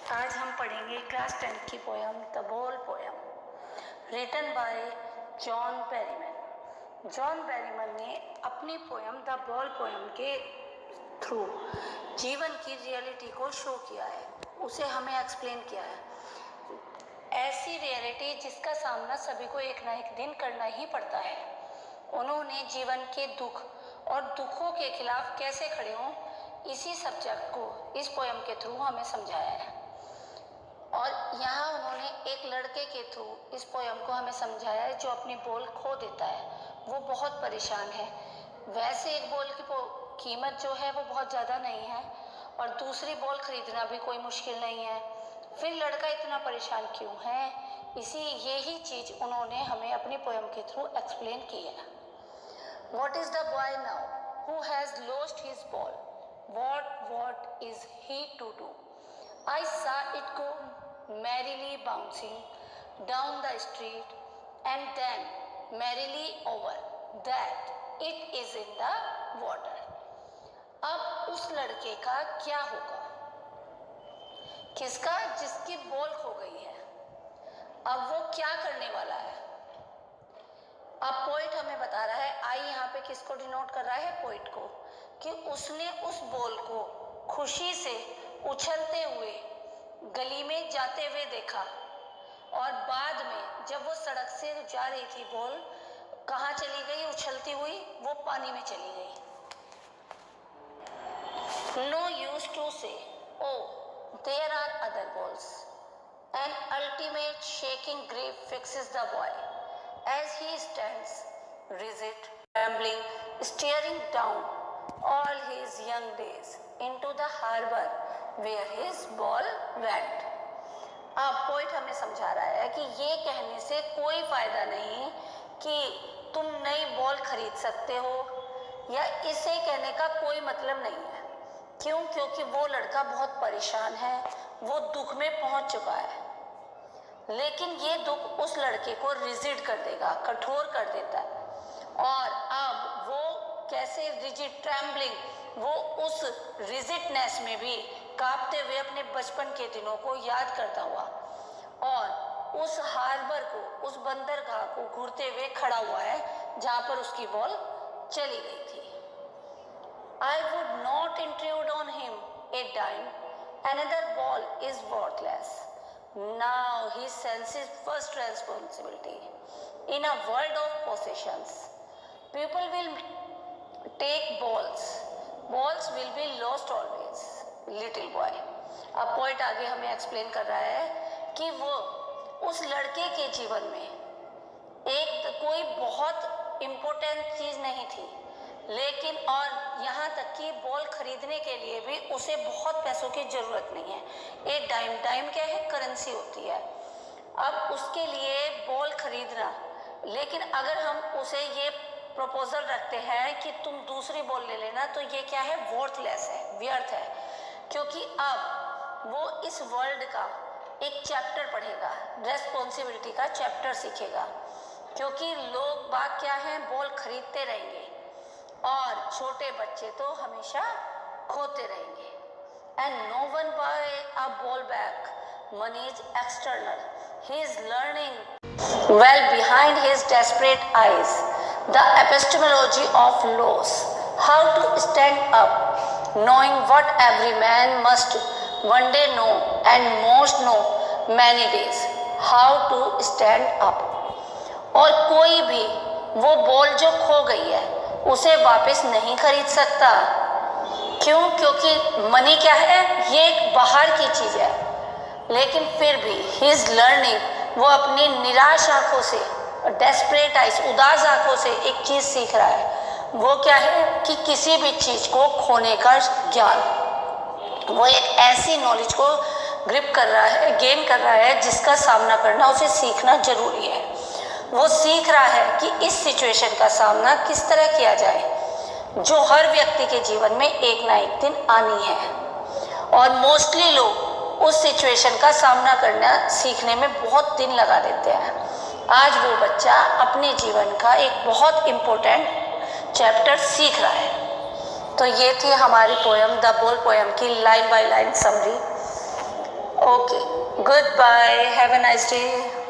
आज हम पढ़ेंगे क्लास 10 की poem the ball poem written by John Berryman. John Berryman ने अपनी पोयम द बॉल पोयम के थ्रू जीवन की रियलिटी को शो किया है, उसे हमें एक्सप्लेन किया है। ऐसी रियलिटी जिसका सामना सभी को एक ना एक दिन करना ही पड़ता है। उन्होंने जीवन के दुख और दुखों के खिलाफ कैसे खड़े हों, इसी सब्जेक्ट को इस पोयम के थ्रू हमें समझाया है। और यहाँ उन्होंने एक लड़के के थ्रू इस पोयम को हमें समझाया है जो अपनी बॉल खो देता है। वो बहुत परेशान है। वैसे एक बॉल की कीमत जो है वो बहुत ज़्यादा नहीं है और दूसरी बॉल खरीदना भी कोई मुश्किल नहीं है, फिर लड़का इतना परेशान क्यों है? यही चीज़ उन्होंने हमें अपनी पोयम के थ्रू एक्सप्लेन की है। What is the boy now who has lost his ball? What is he to do? I saw it go merrily bouncing down the street and then merrily over that it is in the water. अब उस लड़के का क्या होगा? किसका? जिसकी ball खो गई है। अब वो क्या करने वाला है? अब पोइट हमें बता रहा है, आई यहाँ पे किसको डिनोट कर रहा है? पोइट को, कि उसने उस बॉल को खुशी से उछलते हुए गली में जाते हुए देखा और बाद में जब वो सड़क से जा रही थी, बॉल कहाँ चली गई? उछलती हुई वो पानी में चली गई। No use to say, oh, there are other balls. An ultimate shaking grief fixes the boy as he stands rigid, trembling, staring down all his young days into the harbor where his ball went. अब poet हमें समझा रहा है कि ये कहने से कोई फायदा नहीं कि तुम नई बॉल खरीद सकते हो, या इसे कहने का कोई मतलब नहीं है। क्यों? क्योंकि वो लड़का बहुत परेशान है, वो दुख में पहुंच चुका है। लेकिन ये दुख उस लड़के को रिजिड कर देगा, कठोर कर देता है। और अब वो कैसे रिजिड, ट्रैम्बलिंग, वो उस रिजिडनेस में भी कांपते हुए अपने बचपन के दिनों को याद करता हुआ और उस हार्बर को, उस बंदरगाह को घूरते हुए खड़ा हुआ है जहाँ पर उसकी बॉल चली गई थी। I would not intrude on him a dime. Another ball is worthless. Now he senses first responsibility. In a world of possessions, people will take balls. Balls will be lost always. Little boy. अब point आगे हमें explain कर रहा है कि वो उस लड़के के जीवन में कोई बहुत इम्पोर्टेंट चीज़ नहीं थी, लेकिन और यहाँ तक कि बॉल खरीदने के लिए भी उसे बहुत पैसों की ज़रूरत नहीं है। एक डाइम क्या है? करेंसी होती है। अब उसके लिए बॉल खरीदना, लेकिन अगर हम उसे ये प्रपोजल रखते हैं कि तुम दूसरी बॉल ले लेना, तो ये क्या है? वर्थलेस है, व्यर्थ है। क्योंकि अब वो इस वर्ल्ड का एक चैप्टर पढ़ेगा, रेस्पॉन्सिबिलिटी का चैप्टर सीखेगा। क्योंकि लोग बात क्या है? बॉल खरीदते रहेंगे और छोटे बच्चे तो हमेशा खोते रहेंगे। And no one buy a ball back, money is external, he is learning well behind his desperate eyes the epistemology of loss, how to stand up, knowing what every man must one day know and most know many days, how to stand up. और कोई भी वो ball जो खो गई है उसे वापस नहीं खरीद सकता। क्यों? क्योंकि मनी क्या है? ये एक बाहर की चीज़ है। लेकिन फिर भी ही इज लर्निंग, वो अपनी निराश आंखों से, डेस्परेट आइज, उदास आंखों से एक चीज़ सीख रहा है। वो क्या है? कि किसी भी चीज़ को खोने का ज्ञान, वो एक ऐसी नॉलेज को ग्रिप कर रहा है, गेन कर रहा है, जिसका सामना करना उसे सीखना जरूरी है। वो सीख रहा है कि इस सिचुएशन का सामना किस तरह किया जाए, जो हर व्यक्ति के जीवन में एक ना एक दिन आनी है। और मोस्टली लोग उस सिचुएशन का सामना करना सीखने में बहुत दिन लगा देते हैं। आज वो बच्चा अपने जीवन का एक बहुत इम्पोर्टेंट चैप्टर सीख रहा है। तो ये थी हमारी पोयम द बॉल पोयम की line by line summary. Okay. Goodbye. Have a nice day.